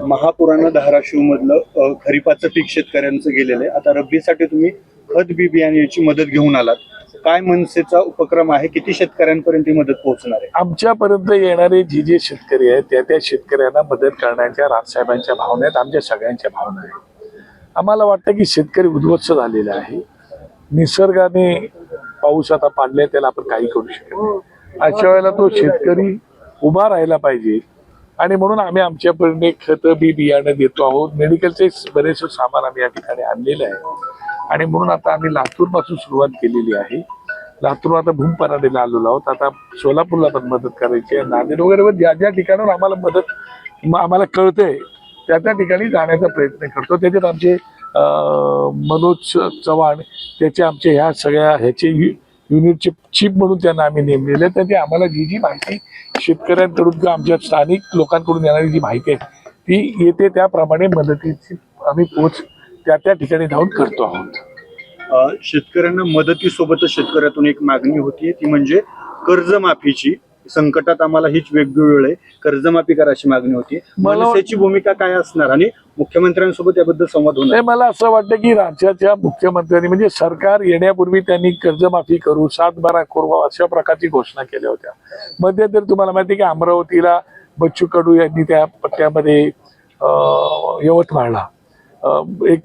महापुरानं धाराशिव मधलं खरीपाचं पीक शेतकऱ्यांचं गेलेलं आहे. आता रब्बीसाठी तुम्ही खत बी बियाण्याची मदत घेऊन आलात. काय मनसेचा उपक्रम आहे? किती शेतकऱ्यांपर्यंत ही मदत पोहोचणार आहे? आमच्यापर्यंत येणारे जे शेतकरी आहेत त्या शेतकऱ्यांना मदत करण्याच्या राजसाहेबांच्या भावना आहेत, आमच्या सगळ्यांच्या भावना आहेत. आम्हाला वाटतं की शेतकरी उद्ध्वस्त झालेला आहे. निसर्गाने पाऊस आता पाडलाय, त्याला आपण काही करू शकत नाही. अशा वेळेला तो शेतकरी उभा राहायला पाहिजे आणि म्हणून आम्ही आमच्यापर्यंत खतं बी बियाणं देतो आहोत. मेडिकलचे बरेचसे सामान आम्ही या ठिकाणी आणलेलं आहे आणि म्हणून आता आम्ही लातूर पासून सुरुवात केलेली आहे. लातूर आता भूमपराडीला आलेलो आहोत. आता सोलापूरला पण मदत करायची आहे. नांदेड वगैरे ज्या ज्या ठिकाणावर आम्हाला मदत आम्हाला कळतंय त्या ठिकाणी जाण्याचा प्रयत्न करतो. त्याच्यात आमचे मनोज चव्हाण त्याचे आमचे ह्या सगळ्या ह्याचे युनिटचे चीफ म्हणून त्यांना आम्ही नेमलेले. तर ते आम्हाला जी माहिती शेतकऱ्यांकडून किंवा आमच्या स्थानिक लोकांकडून येणारी जी माहिती आहे ती येते, त्याप्रमाणे मदतीची आम्ही पोच त्या ठिकाणी जाऊन करतो आहोत. शेतकऱ्यांना मदतीसोबतच शेतकऱ्यातून एक मागणी होती, ती म्हणजे कर्जमाफीची. संकटात आम्हाला हीच वेगळी वेळ आहे, कर्जमाफी करा अशी मागणी होती. मनसेची भूमिका काय असणार आणि मुख्यमंत्र्यांसोबत याबद्दल संवाद होणार? मला असं वाटतं की राज्याच्या मुख्यमंत्र्यांनी म्हणजे सरकार येण्यापूर्वी त्यांनी कर्जमाफी करू, 7-12 करू अशा प्रकारची घोषणा केल्या होत्या. मध्यंतरी तुम्हाला माहिती आहे की अमरावतीला बच्चू कडू यांनी त्या पट्ट्यामध्ये यवतमाळला एक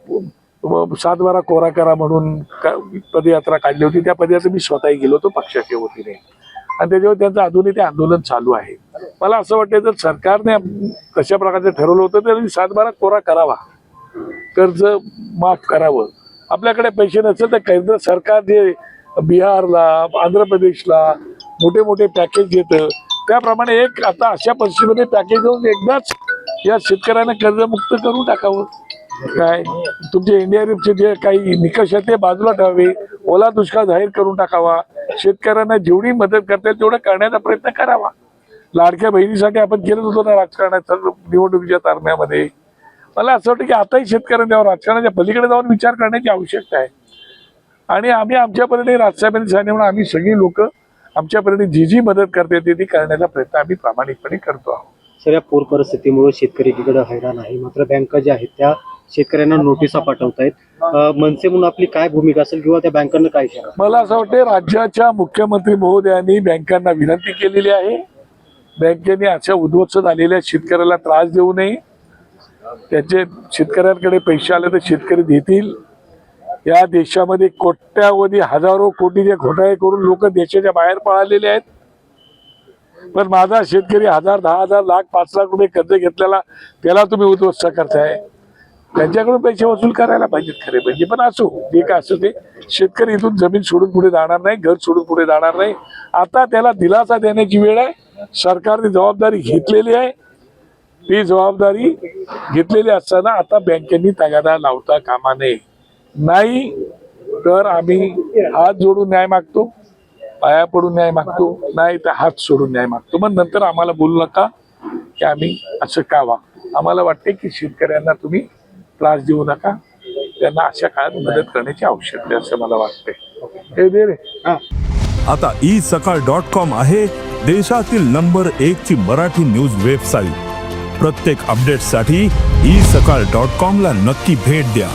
7-12 कोरा करा म्हणून पदयात्रा काढली होती. त्या पदयात्रा मी स्वतःही गेलो होतो पक्षाच्या वतीने आणि त्याच्यावर त्यांचं अजूनही ते आंदोलन चालू आहे. मला असं वाटतं जर सरकारने कशा प्रकारचं ठरवलं होतं तर 7-12 कोरा करावा, कर्ज माफ करावं. आपल्याकडे पैसे नसेल तर केंद्र सरकार जे बिहारला आंध्र प्रदेशला मोठे मोठे पॅकेज देतं त्याप्रमाणे एक आता अशा परिस्थितीमध्ये पॅकेज देऊन एकदाच या शेतकऱ्यांना कर्जमुक्त करून टाकावं. काय तुमचे एनडीआरएफचे जे काही निकष आहेत ते बाजूला ठेवावे, ओला दुष्काळ जाहीर करून टाकावा, शेतकऱ्यांना जेवढी मदत करता येईल तेवढं करण्याचा प्रयत्न करावा. लाडक्या बहिणीसाठी आपण केलं होतं ना राजकारणाच्या निवडणुकीच्या तारण्यामध्ये. मला असं वाटतं की आताही शेतकऱ्यांना राजकारणाच्या पलीकडे जाऊन विचार करण्याची आवश्यकता आहे आणि आम्ही आमच्यापर्यंत राजसाहेबांनी सांगितले म्हणून आम्ही सगळी लोक आमच्यापर्यंत जी मदत करता येते ती करण्याचा प्रयत्न आम्ही प्रामाणिकपणे करतो आहोत. सर, या पूर परिस्थितीमुळे शेतकरी एकीकडे हैराण आहे, मात्र बँका ज्या आहेत त्या शेतकऱ्यांना नोटिसा पाठवतायत. मनसे म्हणून आपली काय भूमिका असेल किंवा त्या बँकांना काय केलं? मला असं वाटतं राज्याच्या मुख्यमंत्री महोदयांनी बँकांना विनंती केलेली आहे, बँकेने अशा उद्ध्वस्त झालेल्या शेतकऱ्याला त्रास देऊ नये. त्याचे शेतकऱ्यांकडे पैसे आले तर शेतकरी देतील. या देशामध्ये कोट्यावधी हजारो कोटीचे घोटाळे करून लोक देशाच्या बाहेर पळालेले आहेत. पण माझा शेतकरी 1000, 10,000, लाख, 5 लाख रुपये कर्ज घेतलेला त्याला तुम्ही उद्ध्वस्त करताय. त्यांच्याकडून पैसे वसूल करायला पाहिजेत खरे म्हणजे. पण असो जे काय असो ते, शेतकरी इथून जमीन सोडून पुढे जाणार नाही, घर सोडून पुढे जाणार नाही. आता त्याला दिलासा देण्याची वेळ आहे. सरकारने जबाबदारी घेतलेली आहे. ती जबाबदारी घेतलेली असताना आता बँकेनी तगादा लावता कामा नये. नाही तर आम्ही हात जोडून न्याय मागतो, पाया पडून न्याय मागतो, नाही तर हात सोडून न्याय मागतो. मग नंतर आम्हाला बोलू नका की आम्ही असं का वागतो. आम्हाला वाटते की शेतकऱ्यांना तुम्ही त्रास देऊ नका, त्यांना अशा काळात मदत करण्याची आवश्यकता आहे असं मला वाटते. हे दे रे. आता isakal.com आहे देशातील नंबर 1 ची मराठी न्यूज वेबसाईट. प्रत्येक अपडेटसाठी isakal.com ला नक्की भेट द्या.